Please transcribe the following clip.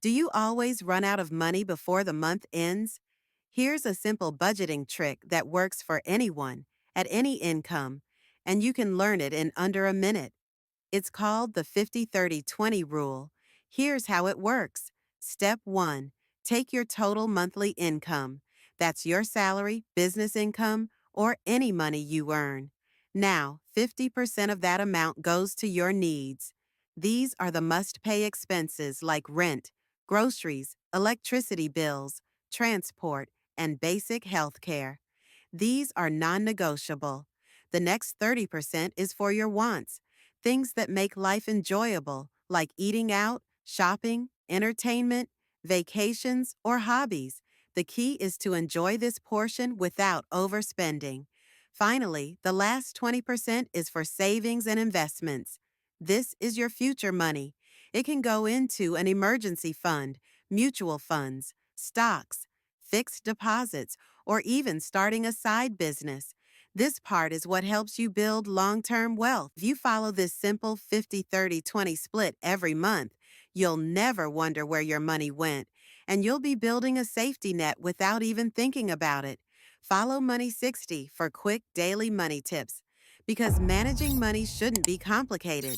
Do you always run out of money before the month ends? Here's a simple budgeting trick that works for anyone, at any income, and you can learn it in under a minute. It's called the 50-30-20 rule. Here's how it works. Step 1. Take your total monthly income. That's your salary, business income, or any money you earn. Now, 50% of that amount goes to your needs. These are the must-pay expenses like rent, groceries, electricity bills, transport, and basic health care. These are non-negotiable. The next 30% is for your wants, things that make life enjoyable, like eating out, shopping, entertainment, vacations, or hobbies. The key is to enjoy this portion without overspending. Finally, the last 20% is for savings and investments. This is your future money. It can go into an emergency fund, mutual funds, stocks, fixed deposits, or even starting a side business. This part is what helps you build long-term wealth. If you follow this simple 50-30-20 split every month, you'll never wonder where your money went, and you'll be building a safety net without even thinking about it. Follow Money 60 for quick daily money tips, because managing money shouldn't be complicated.